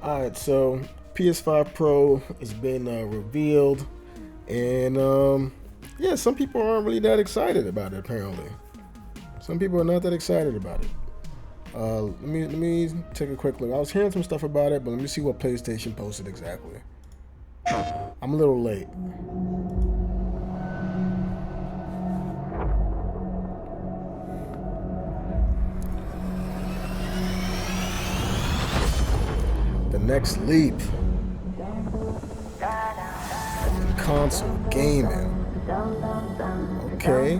Alright, so PS5 Pro has been revealed, and yeah, some people aren't really that excited about it. Apparently, some people are not that excited about it. Let me take a quick look. I was hearing some stuff about it, but let me see what PlayStation posted exactly. I'm a little late. The next leap in console gaming. Okay.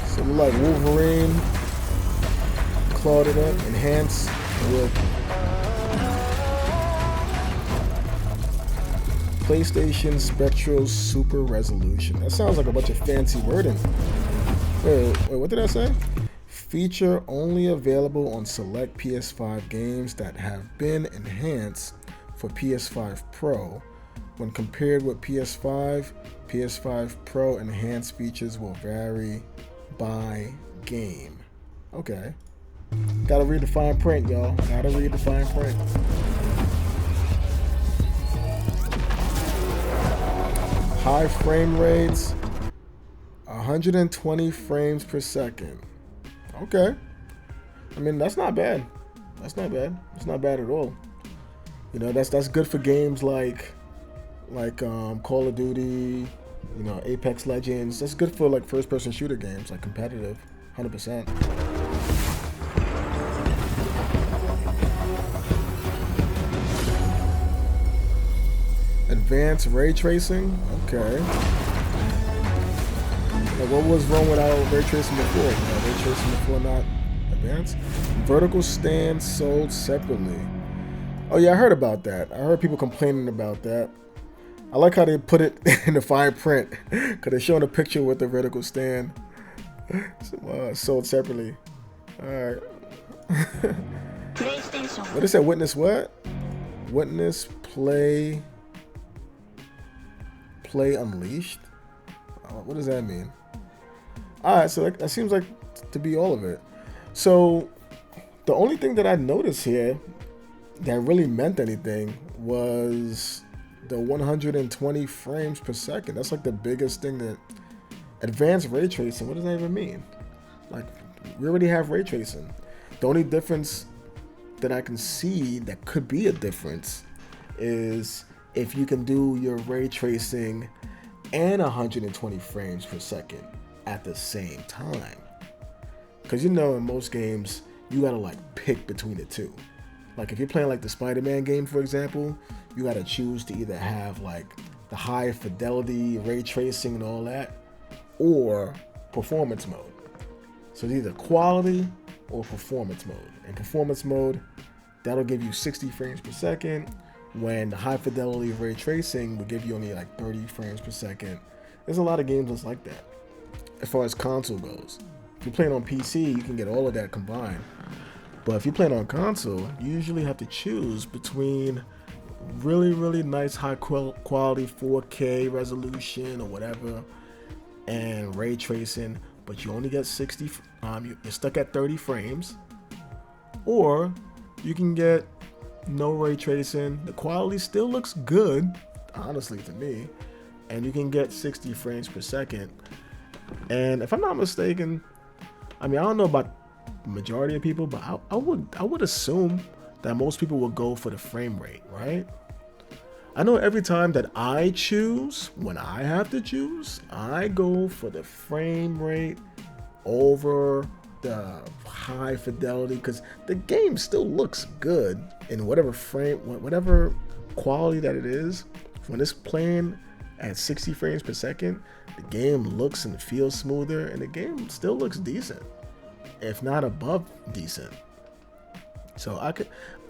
So like Wolverine, clawed it up, enhanced with PlayStation Spectral Super Resolution. That sounds like a bunch of fancy wording. Wait, what did I say? Feature only available on select PS5 games that have been enhanced for PS5 Pro. When compared with PS5, PS5 Pro enhanced features will vary by game. Okay. Gotta read the fine print, y'all. Gotta read the fine print. High frame rates, 120 frames per second. Okay. I mean, that's not bad. That's not bad. It's not bad at all. You know, that's good for games like Call of Duty, you know, Apex Legends. That's good for like first-person shooter games, like competitive, 100%. Advanced ray tracing. Okay. Now, what was wrong with our ray tracing before? Ray tracing before not advanced. Vertical stand sold separately. Oh yeah, I heard about that. I heard people complaining about that. I like how they put it in the fine print because they're showing a picture with the vertical stand sold separately. All right. What is that? Witness what? Witness play unleashed. What does that mean? All right, so that seems like to be all of it. So the only thing that I noticed here that really meant anything was the 120 frames per second. That's like the biggest thing. That advanced ray tracing, what does that even mean? Like, we already have ray tracing. The only difference that I can see that could be a difference is if you can do your ray tracing and 120 frames per second at the same time. Because you know, in most games, you gotta like pick between the two. Like if you're playing like the Spider-Man game, for example, you gotta choose to either have like the high fidelity ray tracing and all that, or performance mode. So it's either quality or performance mode. In performance mode, that'll give you 60 frames per second, when the high fidelity ray tracing will give you only like 30 frames per second. There's a lot of games that's like that. As far as console goes, if you're playing on PC, you can get all of that combined. But if you're playing on console, you usually have to choose between really nice high quality 4K resolution or whatever and ray tracing, but you only get 60. You're stuck at 30 frames, or you can get no ray tracing. The quality still looks good, honestly, to me, and you can get 60 frames per second. And if I'm not mistaken, I mean, I don't know about the majority of people, but I would assume that most people will go for the frame rate, right? I know every time that I choose, when I have to choose, I go for the frame rate over the high fidelity, because the game still looks good in whatever quality that it is. When it's playing at 60 frames per second, the game looks and feels smoother, and the game still looks decent, if not above decent. So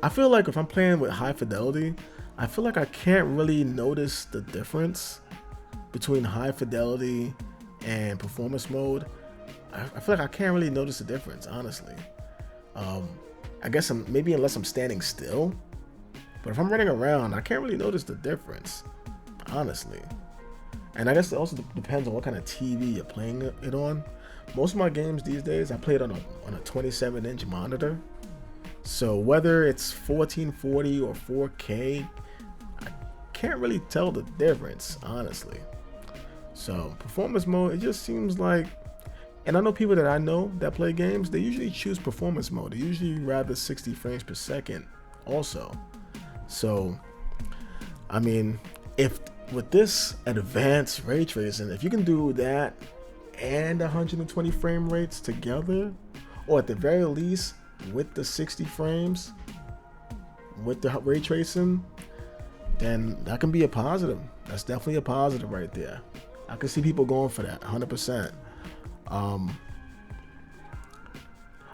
I feel like if I'm playing with high fidelity, I feel like I can't really notice the difference between high fidelity and performance mode. I feel like I can't really notice the difference, honestly. I guess maybe unless I'm standing still, but if I'm running around, I can't really notice the difference, honestly. And I guess it also depends on what kind of TV you're playing it on. Most of my games these days, I play it on a 27-inch monitor. So whether it's 1440 or 4K, I can't really tell the difference, honestly. So performance mode, it just seems like, and I know people that I know that play games, they usually choose performance mode. They usually rather 60 frames per second also. So, I mean, if with this advanced ray tracing, if you can do that and 120 frame rates together, or at the very least with the 60 frames with the ray tracing, then that can be a positive. That's definitely a positive right there. I can see people going for that 100%. I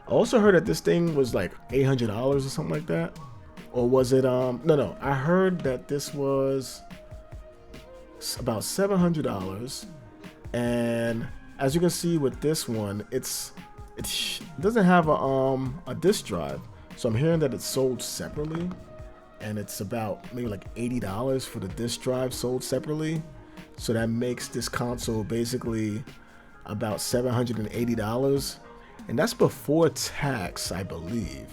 also heard that this thing was like $800 or something like that. Or was it no, I heard that this was about $700, and as you can see with this one, it doesn't have a disk drive, so I'm hearing that it's sold separately, and it's about maybe like $80 for the disk drive sold separately. So that makes this console basically about $780, and that's before tax, I believe.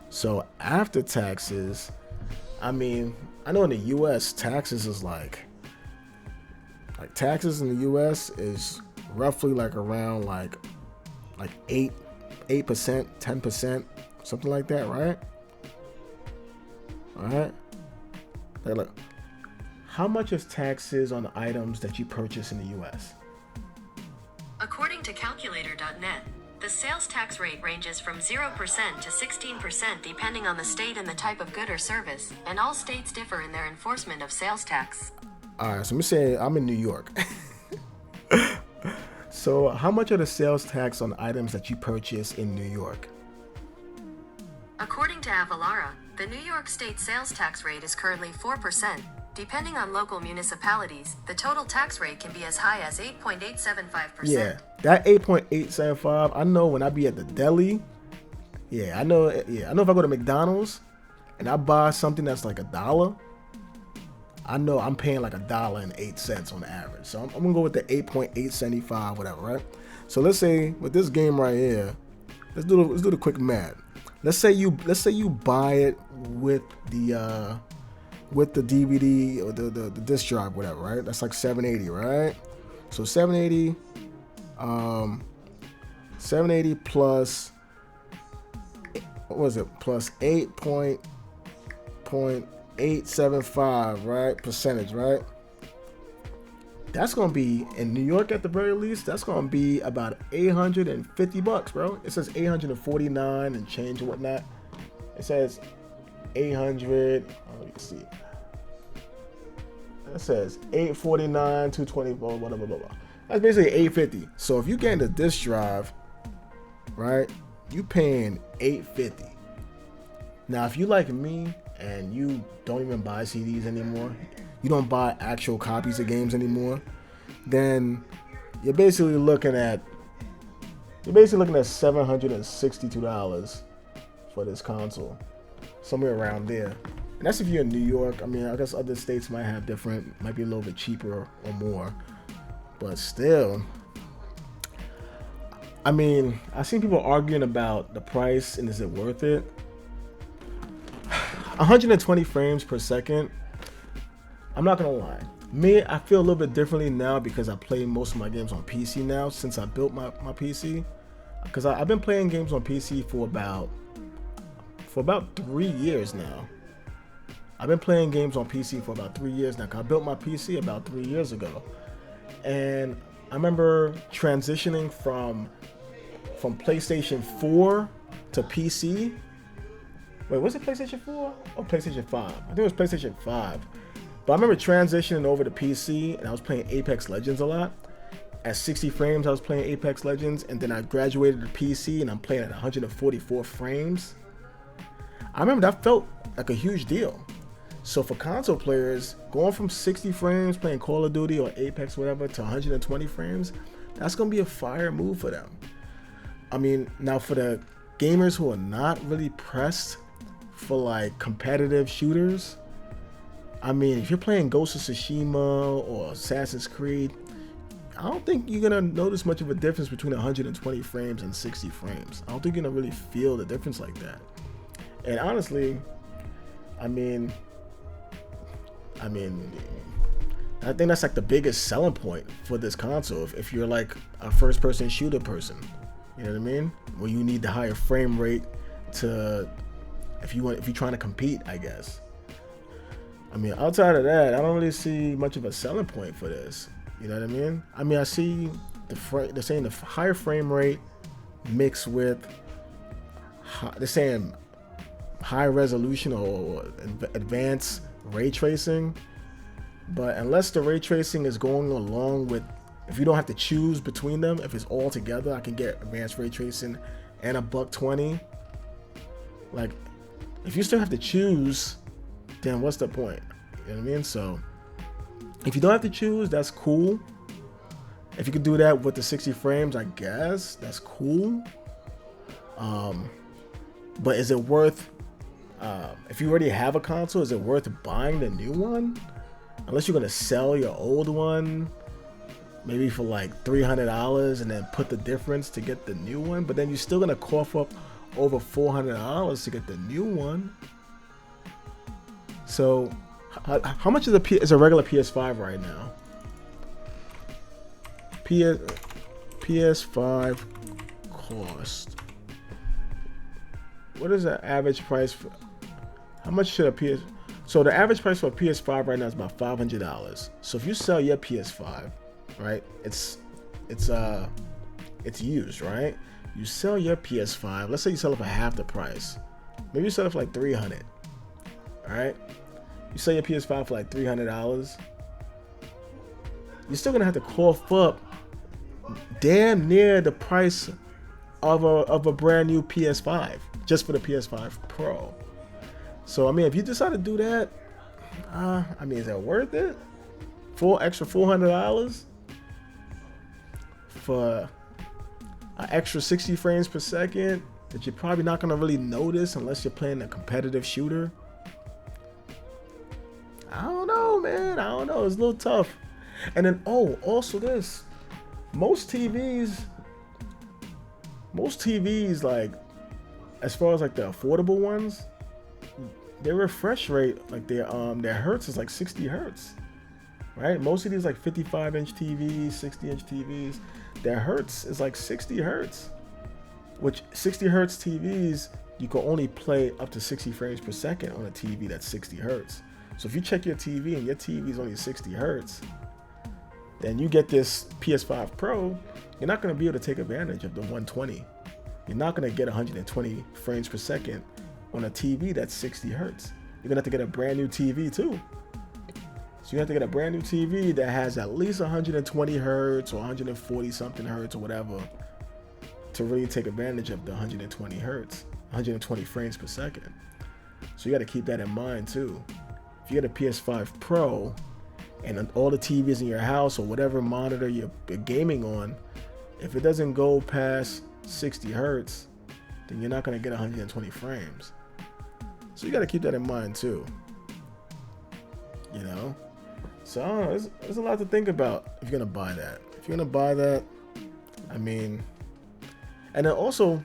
So after taxes, I mean, I know in the US taxes is like taxes in the US is roughly like around like 8%, 10%, something like that, right? All right. Look, how much is taxes on the items that you purchase in the US? According to calculator.net, the sales tax rate ranges from 0% to 16% depending on the state and the type of good or service, and all states differ in their enforcement of sales tax. All right, so let me say I'm in New York. So how much are the sales tax on items that you purchase in New York? According to Avalara, the New York State sales tax rate is currently 4%. Depending on local municipalities, the total tax rate can be as high as 8.875%. Yeah, that 8.875, I know when I be at the deli, I know if I go to McDonald's and I buy something that's like $1, I know I'm paying like $1.08 on average. So I'm gonna go with the 8.875, whatever, right? So let's say with this game right here, let's do the quick math. Let's say you buy it with the DVD or the disc drive, whatever, right? That's like $780, right? So $780 plus, what was it? Plus 8.875, right? Percentage, right? That's gonna be in New York at the very least. That's gonna be about $850, bro. It says 849 and change and whatnot. It says 800. Let me see. It says 849, 224, blah, blah, blah, blah. That's basically 850. So if you get the disc drive, right, you paying 850. Now, if you like me and you don't even buy CDs anymore, you don't buy actual copies of games anymore, then you're basically looking at $762 for this console, somewhere around there. And that's if you're in New York. I mean, I guess other states might have different, might be a little bit cheaper or more, but still, I mean, I've seen people arguing about the price and is it worth it? 120 frames per second. I'm not gonna lie. Me, I feel a little bit differently now because I play most of my games on PC now since I built my PC. Because I've been playing games on PC for about 3 years now. I've been playing games on PC for about 3 years now. 'Cause I built my PC about 3 years ago, and I remember transitioning from PlayStation 4 to PC. Wait, was it PlayStation 4 or PlayStation 5? I think it was PlayStation 5. But I remember transitioning over to PC, and I was playing Apex Legends a lot. At 60 frames, I was playing Apex Legends, and then I graduated to PC, and I'm playing at 144 frames. I remember that felt like a huge deal. So for console players, going from 60 frames playing Call of Duty or Apex, whatever, to 120 frames, that's going to be a fire move for them. I mean, now for the gamers who are not really pressed for like competitive shooters, I mean, if you're playing Ghost of Tsushima or Assassin's Creed, I don't think you're going to notice much of a difference between 120 frames and 60 frames. I don't think you're going to really feel the difference like that. And honestly, I mean, I mean, I think that's like the biggest selling point for this console. If you're like a first-person shooter person, you know what I mean? Where you need the higher frame rate to, if you're trying to compete, I guess. I mean, outside of that, I don't really see much of a selling point for this. You know what I mean? I mean, I see they're saying the higher frame rate mixed with, they're saying high resolution or advanced ray tracing. But unless the ray tracing is going along with, if you don't have to choose between them, if it's all together, I can get advanced ray tracing and a $120. Like, if you still have to choose, then what's the point? You know what I mean? So, if you don't have to choose, that's cool. If you could do that with the 60 frames, I guess that's cool. But is it worth? If you already have a console, is it worth buying the new one? Unless you're gonna sell your old one, maybe for like $300 and then put the difference to get the new one. But then you're still gonna cough up over $400 to get the new one. So, how much is a regular PS5 right now? PS5 cost. What is the average price for? How much should a PS? So the average price for a PS5 right now is about $500. So if you sell your PS5, right, it's used, right? You sell your PS5. Let's say you sell it for half the price. Maybe you sell it for like $300. All right, you sell your PS5 for like $300. You're still gonna have to cough up damn near the price of a brand new PS5 just for the PS5 Pro. So I mean, if you decide to do that, I mean, is that worth it? Extra $400 for an extra 60 frames per second that you're probably not gonna really notice unless you're playing a competitive shooter. I don't know, man. I don't know. It's a little tough. And then, also this. Most TVs, like, as far as like the affordable ones, their refresh rate, like their hertz is like 60 hertz, right? Most of these like 55-inch TVs, 60-inch TVs, their hertz is like 60 hertz, which 60 hertz TVs, you can only play up to 60 frames per second on a TV that's 60 hertz. So if you check your TV and your TV is only 60 hertz, then you get this PS5 Pro, you're not going to be able to take advantage of the 120. You're not going to get 120 frames per second on a TV that's 60 hertz. You're going to have to get a brand new TV too. So you have to get a brand new TV that has at least 120 hertz or 140 something hertz or whatever to really take advantage of the 120 hertz, 120 frames per second. So you got to keep that in mind too. If you get a PS5 Pro, and all the TVs in your house or whatever monitor you're gaming on, if it doesn't go past 60 hertz, then you're not going to get 120 frames. So you got to keep that in mind too. You know? So I don't know, there's a lot to think about if you're going to buy that. If you're going to buy that, I mean, and then also,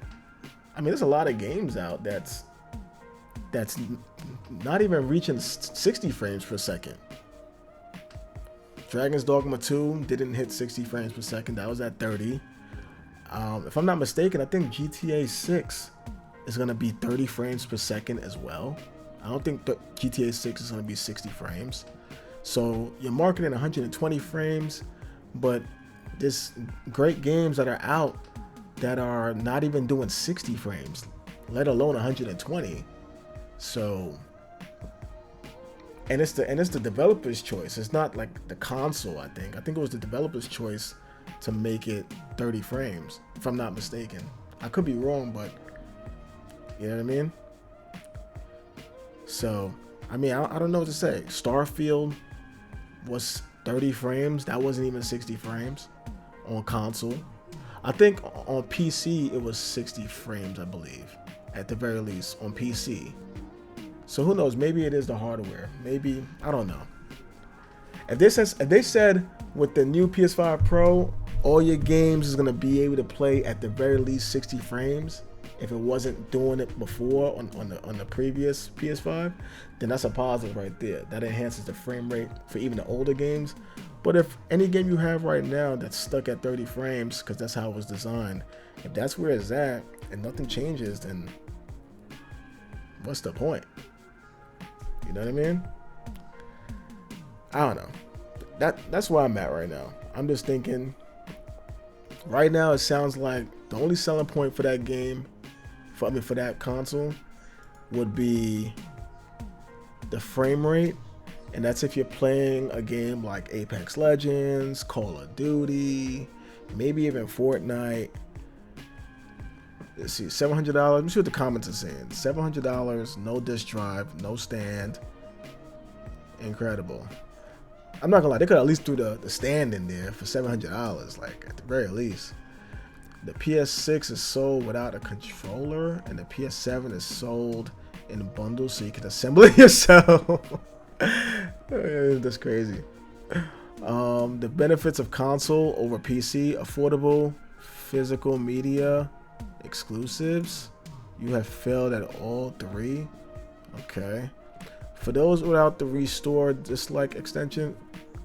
I mean, there's a lot of games out that's not even reaching 60 frames per second. Dragon's Dogma 2 didn't hit 60 frames per second. That was at 30. If I'm not mistaken, I think GTA 6 is going to be 30 frames per second as well. I don't think GTA 6 is going to be 60 frames. So you're marketing 120 frames, but there's great games that are out that are not even doing 60 frames, let alone 120. So... And it's the developer's choice. It's not like the console, I think. I think it was the developer's choice to make it 30 frames, if I'm not mistaken. I could be wrong, but you know what I mean? So, I mean, I don't know what to say. Starfield was 30 frames. That wasn't even 60 frames on console. I think on PC, it was 60 frames, I believe, at the very least, on PC. So who knows? Maybe it is the hardware. Maybe, I don't know. If they said with the new PS5 Pro, all your games is gonna be able to play at the very least 60 frames, if it wasn't doing it before on the previous PS5, then that's a positive right there. That enhances the frame rate for even the older games. But if any game you have right now that's stuck at 30 frames, because that's how it was designed, if that's where it's at and nothing changes, then what's the point? You know what I mean? I don't know. That's where I'm at right now. I'm just thinking, right now it sounds like the only selling point for that game, for that console, would be the frame rate, and that's if you're playing a game like Apex Legends, Call of Duty, maybe even Fortnite. Let's see, $700. Let me see what the comments are saying. $700, no disk drive, no stand. Incredible. I'm not gonna lie, they could at least do the stand in there for $700, like at the very least. The PS6 is sold without a controller, and the PS7 is sold in bundles so you can assemble it yourself. That's crazy. The benefits of console over PC: affordable, physical media, exclusives. You have failed at all 3. Okay. For those without the restore dislike extension,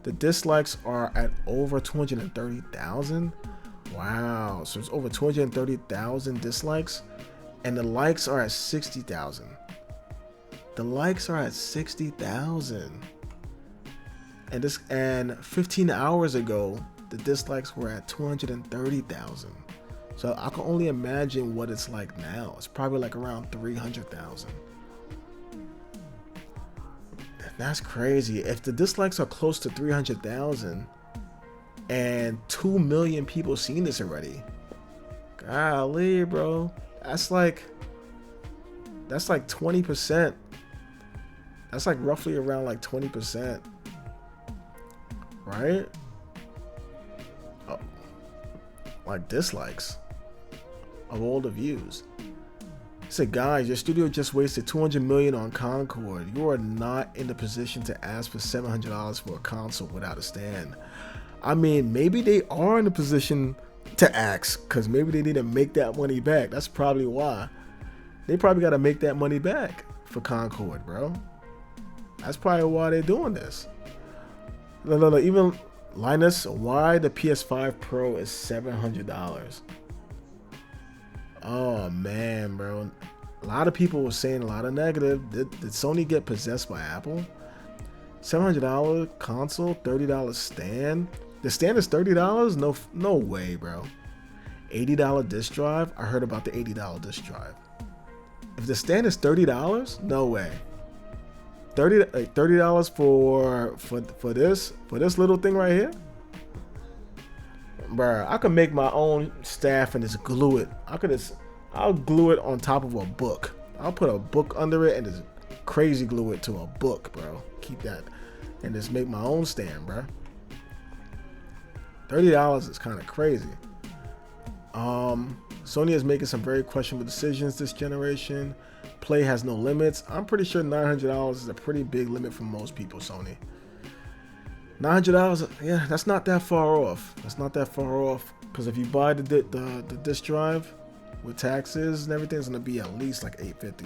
the dislikes are at over 230,000. Wow. So it's over 230,000 dislikes, and the likes are at 60,000. The likes are at 60,000. And 15 hours ago, the dislikes were at 230,000. So I can only imagine what it's like now. It's probably like around 300,000. That's crazy. If the dislikes are close to 300,000 and 2 million people seen this already, golly, bro, that's like 20%. That's like roughly around like 20%, right? Oh, like dislikes of all the views. Said, guys, your studio just wasted $200 million on Concord. You are not in the position to ask for $700 for a console without a stand. I mean, maybe they are in the position to ask, because maybe they need to make that money back. That's probably why. They probably got to make that money back for Concord, bro. That's probably why they're doing this. No. Even Linus, why the PS5 Pro is $700? Oh man, bro. A lot of people were saying a lot of negative. Did Sony get possessed by Apple? $700 console, $30 stand. The stand is $30? No way, bro. $80 disc drive. I heard about the $80 disc drive. If the stand is $30, no way. $30 for this little thing right here. Bruh, I could make my own staff and just glue it. I'll glue it on top of a book. I'll put a book under it and just crazy glue it to a book, bro. Keep that and just make my own stand, bruh. $30 is kind of crazy. Sony is making some very questionable decisions this generation. Play has no limits. I'm pretty sure $900 is a pretty big limit for most people, Sony. $900, yeah, that's not that far off. Because if you buy the disc drive with taxes and everything, it's gonna be at least like $850.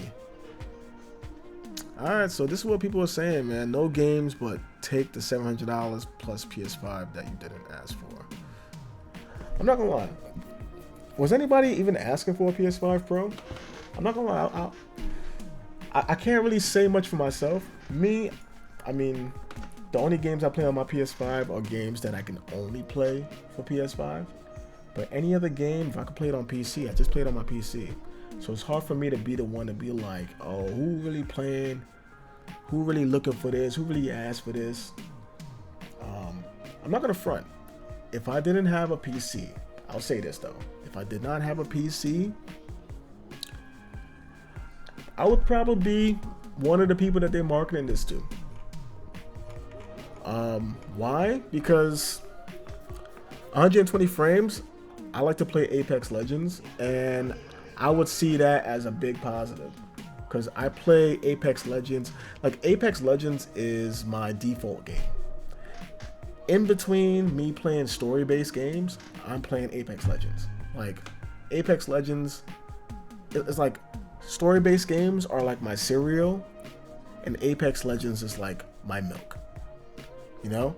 All right, so this is what people are saying, man. No games, but take the $700 plus PS5 that you didn't ask for. I'm not gonna lie. Was anybody even asking for a PS5 Pro? I'm not gonna lie. I can't really say much for myself. Me, I mean, the only games I play on my PS5 are games that I can only play for PS5. But any other game, if I could play it on PC, I just play it on my PC. So it's hard for me to be the one to be like, oh, who really playing? Who really looking for this? Who really asked for this? I'm not gonna front. If I didn't have a PC, I'll say this though. If I did not have a PC, I would probably be one of the people that they're marketing this to. Why? Because 120 frames, I like to play Apex Legends, and I would see that as a big positive. Because I play Apex Legends. Like, Apex Legends is my default game. In between me playing story-based games, I'm playing Apex Legends. Like, Apex Legends it's like story-based games are like my cereal, and Apex Legends is like my milk. You know,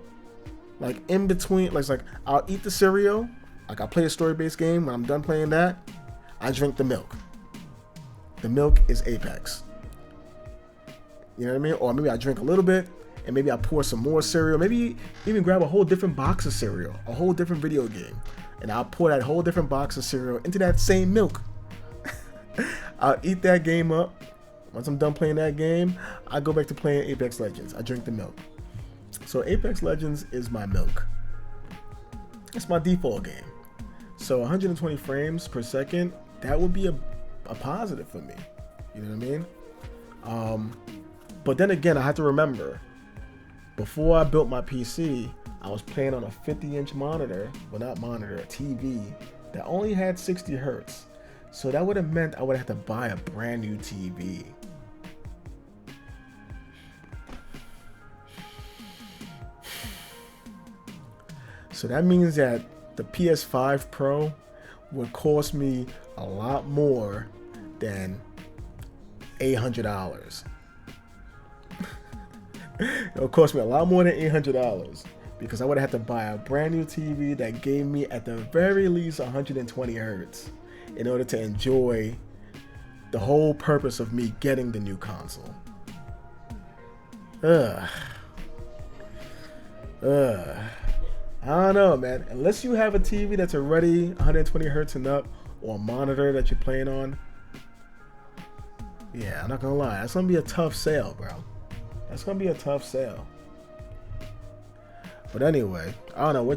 like in between, like I'll eat the cereal, like I'll play a story-based game. When I'm done playing that, I drink the milk. The milk is Apex. You know what I mean? Or maybe I drink a little bit, and maybe I pour some more cereal. Maybe even grab a whole different box of cereal, a whole different video game, and I'll pour that whole different box of cereal into that same milk. I'll eat that game up. Once I'm done playing that game, I go back to playing Apex Legends. I drink the milk. So Apex Legends is my milk. It's my default game. So 120 frames per second, that would be a positive for me. You know what I mean? But then again, I have to remember, before I built my PC, I was playing on a 50-inch monitor, well, not monitor, a TV that only had 60 hertz. So that would have meant I would have to buy a brand new TV. So that means that the PS5 Pro would cost me a lot more than $800. It'll cost me a lot more than $800 because I would have had to buy a brand new TV that gave me at the very least 120 hertz in order to enjoy the whole purpose of me getting the new console. I don't know, man. Unless you have a TV that's already 120 hertz and up, or a monitor that you're playing on, yeah, I'm not gonna lie, that's gonna be a tough sale, bro. That's gonna be a tough sale. But anyway, I don't know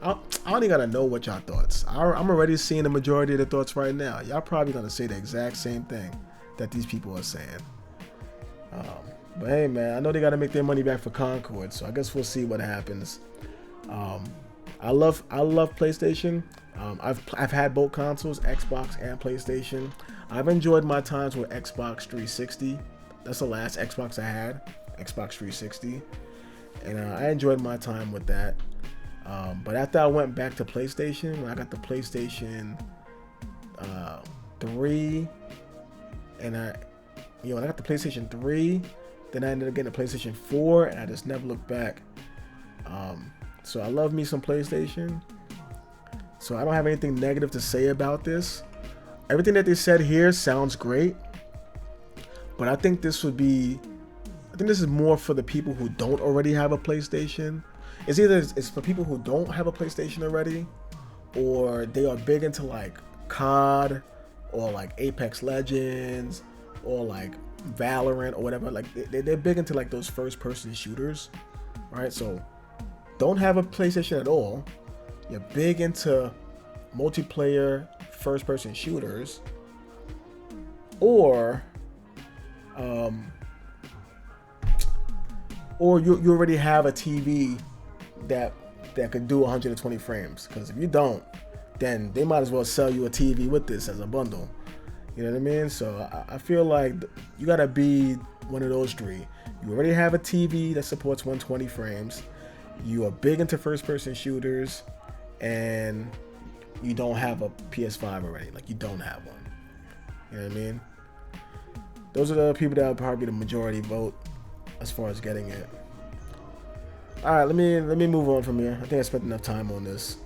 I don't even gotta know what y'all thoughts. I'm already seeing the majority of the thoughts right now. Y'all probably gonna say the exact same thing that these people are saying. But hey, man, I know they gotta make their money back for Concord, so I guess we'll see what happens. I love PlayStation. I've had both consoles, Xbox and PlayStation. I've enjoyed my times with Xbox 360. That's the last Xbox I had, Xbox 360, and I enjoyed my time with that. But after I went back to PlayStation, when I got the PlayStation 3, and when I got the PlayStation 3, then I ended up getting a PlayStation 4, and I just never looked back. So I love me some PlayStation. So I don't have anything negative to say about this. Everything that they said here sounds great, but I think this is more for the people who don't already have a PlayStation. It's for people who don't have a PlayStation already, or they are big into like COD or like Apex Legends or like Valorant or whatever. Like they're big into like those first-person shooters, right? So don't have a PlayStation at all. You're big into multiplayer first-person shooters, or you already have a TV that could do 120 frames. Because if you don't, then they might as well sell you a TV with this as a bundle. You know what I mean? So I feel like you gotta be one of those three. You already have a TV that supports 120 frames. You are big into first-person shooters, and you don't have a PS5 already. Like, you don't have one. You know what I mean? Those are the people that would probably be the majority vote as far as getting it. All right, let me move on from here. I think I spent enough time on this.